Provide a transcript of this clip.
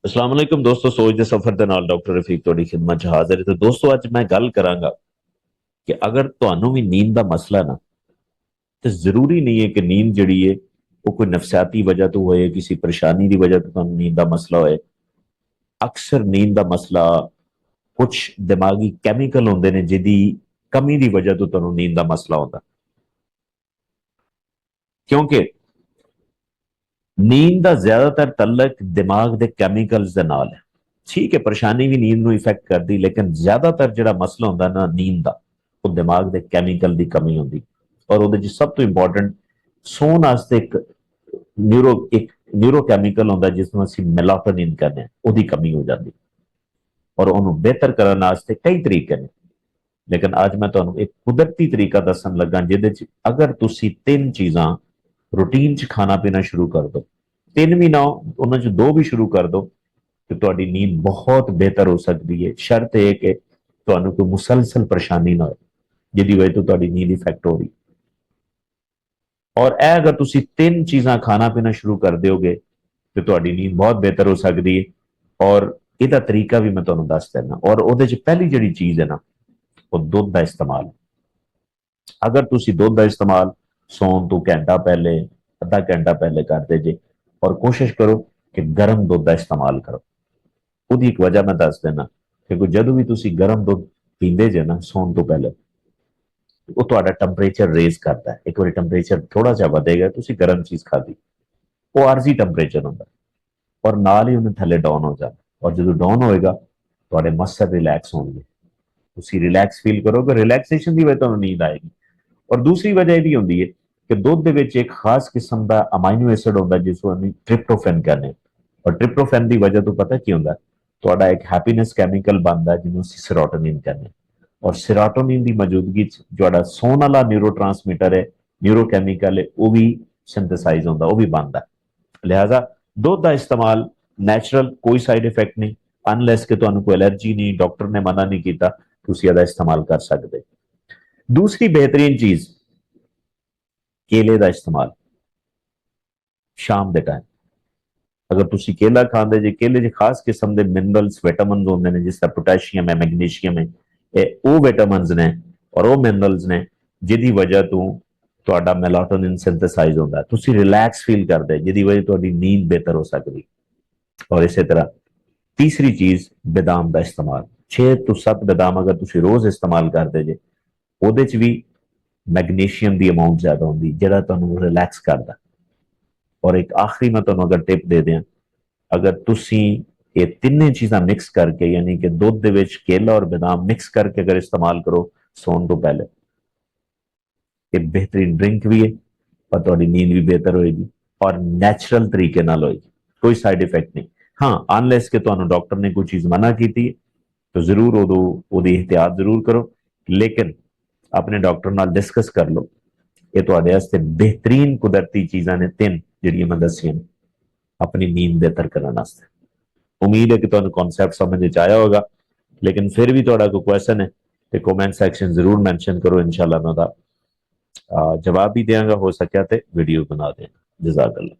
अस्सलाम वालेकुम दोस्तों, सोच दे सफर ਦੇ ਨਾਲ ਡਾਕਟਰ ਰਫੀਕ ਤੁਹਾਡੀ ਖidmat 'ਚ ਹਾਜ਼ਰ ਹੈ। ਤੇ ਦੋਸਤੋ ਅੱਜ ਮੈਂ ਗੱਲ ਕਰਾਂਗਾ ਕਿ ਅਗਰ ਤੁਹਾਨੂੰ ਵੀ ਨੀਂਦ ਦਾ ਮਸਲਾ ਨਾ, ਤੇ ਜ਼ਰੂਰੀ ਨਹੀਂ ਹੈ ਕਿ ਨੀਂਦ ਜਿਹੜੀ ਹੈ ਉਹ ਕੋਈ ਨਫਸਿਆਤੀ ਵਜ੍ਹਾ ਤੋਂ ਹੋਏ, ਕਿਸੇ ਪਰੇਸ਼ਾਨੀ ਦੀ ਵਜ੍ਹਾ ਤੋਂ ਤੁਹਾਨੂੰ ਨੀਂਦ ਦਾ ਮਸਲਾ ਹੋਏ। ਅਕਸਰ ਨੀਂਦ ਦਾ ਮਸਲਾ ਕੁਝ ਦਿਮਾਗੀ ਕੈਮੀਕਲ ਹੁੰਦੇ ਨੇ ਜਿਹਦੀ ਕਮੀ ਦੀ ਵਜ੍ਹਾ ਤੋਂ ਤੁਹਾਨੂੰ ਨੀਂਦ ਦਾ ਮਸਲਾ ਹੁੰਦਾ, ਕਿਉਂਕਿ ਨੀਂਦ ਦਾ ਜ਼ਿਆਦਾਤਰ ਤਲਕ ਦਿਮਾਗ ਦੇ ਕੈਮੀਕਲਸ ਦੇ ਨਾਲ ਹੈ। ਠੀਕ ਹੈ, ਪਰੇਸ਼ਾਨੀ ਵੀ ਨੀਂਦ ਨੂੰ ਇਫੈਕਟ ਕਰਦੀ, ਲੇਕਿਨ ਜ਼ਿਆਦਾਤਰ ਜਿਹੜਾ ਮਸਲਾ ਹੁੰਦਾ ਨਾ ਨੀਂਦ ਦਾ, ਉਹ ਦਿਮਾਗ ਦੇ ਕੈਮੀਕਲ ਦੀ ਕਮੀ ਹੁੰਦੀ। ਔਰ ਉਹਦੇ ਚ ਸਭ ਤੋਂ ਇੰਪੋਰਟੈਂਟ ਸੌਣ ਵਾਸਤੇ ਇੱਕ ਨਿਊਰੋਕੈਮੀਕਲ ਹੁੰਦਾ ਜਿਸ ਨੂੰ ਅਸੀਂ ਮੈਲਾਟੋਨਿਨ ਕਹਿੰਦੇ ਹਾਂ, ਉਹਦੀ ਕਮੀ ਹੋ ਜਾਂਦੀ। ਔਰ ਉਹਨੂੰ ਬਿਹਤਰ ਕਰਨ ਵਾਸਤੇ ਕਈ ਤਰੀਕੇ ਨੇ, ਲੇਕਿਨ ਅੱਜ ਮੈਂ ਤੁਹਾਨੂੰ ਇੱਕ ਕੁਦਰਤੀ ਤਰੀਕਾ ਦੱਸਣ ਲੱਗਾ ਜਿਹਦੇ ਚ ਅਗਰ ਤੁਸੀਂ ਤਿੰਨ ਚੀਜ਼ਾਂ रूटीन च खाना पीना शुरू कर दो, तीन भी ना हो उन्होंने दो भी शुरू कर दो, तो ਤੁਹਾਡੀ नींद बहुत बेहतर हो सकती है। शर्त है कि ਤੁਹਾਨੂੰ कोई मुसलसल परेशानी ना हो जिहदी वजह तो ਤੁਹਾਡੀ नींद इफेक्ट हो रही। और ਇਹ अगर ਤੁਸੀਂ तीन चीज़ां खाना पीना शुरू कर दोगे तो ਤੁਹਾਡੀ नींद बहुत बेहतर हो सकती है। और ਇਹਦਾ तरीका भी मैं ਤੁਹਾਨੂੰ ਦੱਸ ਦਿੰਦਾ। और ਉਹਦੇ ਚ ਪਹਿਲੀ ਜਿਹੜੀ ਚੀਜ਼ ਹੈ ਨਾ, ਉਹ ਦੁੱਧ ਦਾ ਇਸਤੇਮਾਲ। अगर ਤੁਸੀਂ ਦੁੱਧ ਦਾ ਇਸਤੇਮਾਲ ਸੌਣ ਤੋਂ ਘੰਟਾ ਪਹਿਲੇ, ਅੱਧਾ ਘੰਟਾ ਪਹਿਲੇ ਕਰਦੇ ਜੇ, ਔਰ ਕੋਸ਼ਿਸ਼ ਕਰੋ ਕਿ ਗਰਮ ਦੁੱਧ ਦਾ ਇਸਤੇਮਾਲ ਕਰੋ। ਉਹਦੀ ਇੱਕ ਵਜ੍ਹਾ ਮੈਂ ਦੱਸ ਦੇਣਾ ਕਿ ਜਦੋਂ ਵੀ ਤੁਸੀਂ ਗਰਮ ਦੁੱਧ ਪੀਂਦੇ ਜੇ ਨਾ ਸੌਣ ਤੋਂ ਪਹਿਲੇ, ਉਹ ਤੁਹਾਡਾ ਟੈਂਪਰੇਚਰ ਰੇਜ਼ ਕਰਦਾ ਹੈ। ਇੱਕ ਵਾਰੀ ਟੈਂਪਰੇਚਰ ਥੋੜਾ ਜਿਹਾ ਵਧੇਗਾ, ਤੁਸੀਂ ਗਰਮ ਚੀਜ਼ ਖਾਧੀ, ਉਹ ਆਰਜ਼ੀ ਟੈਂਪਰੇਚਰ ਹੁੰਦਾ, ਔਰ ਨਾਲ ਹੀ ਉਹਨੇ ਥੱਲੇ ਡਾਊਨ ਹੋ ਜਾਣਾ। ਔਰ ਜਦੋਂ ਡਾਊਨ ਹੋਏਗਾ ਤੁਹਾਡੇ ਮਸਲ ਰਿਲੈਕਸ ਹੋਣਗੇ, ਤੁਸੀਂ ਰਿਲੈਕਸ ਫੀਲ ਕਰੋਗੇ, ਰਿਲੈਕਸੇਸ਼ਨ ਦੀ ਵਜ੍ਹਾ ਤੁਹਾਨੂੰ ਨੀਂਦ ਆਏਗੀ। ਔਰ ਦੂਸਰੀ ਵਜ੍ਹਾ ਇਹ ਵੀ ਹੁੰਦੀ ਹੈ ਕਿ ਦੁੱਧ ਦੇ ਵਿੱਚ ਇੱਕ ਖਾਸ ਕਿਸਮ ਦਾ ਅਮਾਈਨੋ ਐਸਿਡ ਹੁੰਦਾ ਜਿਸ ਨੂੰ ਅਸੀਂ ਟ੍ਰਿਪਟੋਫੈਨ ਕਹਿੰਦੇ ਹਾਂ। ਔਰ ਟ੍ਰਿਪਟੋਫੈਨ ਦੀ ਵਜ੍ਹਾ ਤੋਂ ਪਤਾ ਕੀ ਹੁੰਦਾ, ਤੁਹਾਡਾ ਇੱਕ ਹੈਪੀਨੈਸ ਕੈਮੀਕਲ ਬਣਦਾ ਜਿਹਨੂੰ ਅਸੀਂ ਸੈਰੋਟੋਨਿਨ ਕਹਿੰਦੇ ਹਾਂ। ਔਰ ਸੈਰੋਟੋਨਿਨ ਦੀ ਮੌਜੂਦਗੀ ਚ ਤੁਹਾਡਾ ਸੌਣ ਵਾਲਾ ਨਿਊਰੋਟ੍ਰਾਂਸਮੀਟਰ ਹੈ, ਨਿਊਰੋਕੈਮੀਕਲ ਹੈ, ਉਹ ਵੀ ਸਿੰਥੇਸਾਈਜ਼ ਹੁੰਦਾ, ਉਹ ਵੀ ਬਣਦਾ। ਲਿਹਾਜ਼ਾ ਦੁੱਧ ਦਾ ਇਸਤੇਮਾਲ ਨੈਚੁਰਲ, ਕੋਈ ਸਾਈਡ ਇਫੈਕਟ ਨਹੀਂ, ਅਨਲੈਸ ਕਿ ਤੁਹਾਨੂੰ ਕੋਈ ਐਲਰਜੀ ਨਹੀਂ, ਡਾਕਟਰ ਨੇ ਮਨਾ ਨਹੀਂ ਕੀਤਾ, ਤੁਸੀਂ ਇਹਦਾ ਇਸਤੇਮਾਲ ਕਰ ਸਕਦੇ। दूसरी बेहतरीन चीज, केले का इस्तेमाल शाम के टाइम। अगर तुम केला खाते जे, केले खास किस्म के मिनरल्स विटामिन होंगे ने, जिस तरह पोटेशियम है, मैग्नीशियम है, ये विटामिन ने और वो मिनरल्स ने जिहदी वजह तो ਤੁਹਾਡਾ ਮੈਲਾਟੋਨਿਨ ਸਿੰਥੇਸਾਈਜ਼ ਹੁੰਦਾ, ਤੁਸੀਂ ਰਿਲੈਕਸ ਫੀਲ ਕਰਦੇ, ਜਿਹਦੀ ਵਜ੍ਹਾ ਤੁਹਾਡੀ ਨੀਂਦ ਬਿਹਤਰ ਹੋ ਸਕਦੀ। ਔਰ ਇਸੇ ਤਰ੍ਹਾਂ ਤੀਸਰੀ ਚੀਜ਼, ਬਦਾਮ ਦਾ ਇਸਤੇਮਾਲ। 6 ਤੋਂ 7 ਬਦਾਮ ਅਗਰ ਤੁਸੀਂ ਰੋਜ਼ ਇਸਤੇਮਾਲ ਕਰਦੇ ਜੇ, ਉਹਦੇ ਚ ਵੀ ਮੈਗਨੀਸ਼ੀਅਮ ਦੀ ਅਮਾਉਂਟ ਜ਼ਿਆਦਾ ਹੁੰਦੀ, ਜਿਹੜਾ ਤੁਹਾਨੂੰ ਰਿਲੈਕਸ ਕਰਦਾ। ਔਰ ਇੱਕ ਆਖਰੀ ਮੈਂ ਤੁਹਾਨੂੰ ਅਗਰ ਟਿਪ ਦੇ ਦਿਆਂ, ਅਗਰ ਤੁਸੀਂ ਇਹ ਤਿੰਨੇ ਚੀਜ਼ਾਂ ਮਿਕਸ ਕਰਕੇ, ਯਾਨੀ ਕਿ ਦੁੱਧ ਦੇ ਵਿੱਚ ਕੇਲਾ ਔਰ ਬਦਾਮ ਮਿਕਸ ਕਰਕੇ ਅਗਰ ਇਸਤੇਮਾਲ ਕਰੋ ਸੌਣ ਤੋਂ ਪਹਿਲੇ, ਇਹ बेहतरीन ड्रिंक भी है और ਤੁਹਾਡੀ नींद भी बेहतर होएगी और नेचुरल तरीके ਨਾਲ होएगी, कोई साइड इफेक्ट नहीं। हाँ, अनलेस कि ਤੁਹਾਨੂੰ डॉक्टर ने कोई चीज मना की थी तो जरूर उदो ਉਹਦੀ एहतियात जरूर करो, लेकिन अपने डॉक्टर नाल डिस्कस कर लो। ये ਤੁਹਾਡੇ ਵਾਸਤੇ बेहतरीन कुदरती चीज़ां ने ਤਿੰਨ ਜਿਹੜੀਆਂ मैं दसियां अपनी नींद बेहतर करने वास्ते। उम्मीद है कि ਤੁਹਾਨੂੰ कॉन्सेप्ट समझ में आया होगा, लेकिन फिर भी ਤੁਹਾਡਾ कोई क्वेश्चन है तो कमेंट सैक्शन जरूर मैंशन करो, इंशाल्लाह मैं जवाब भी देंगे, हो सके तो वीडियो बना देना। जज़ाकल्लाह।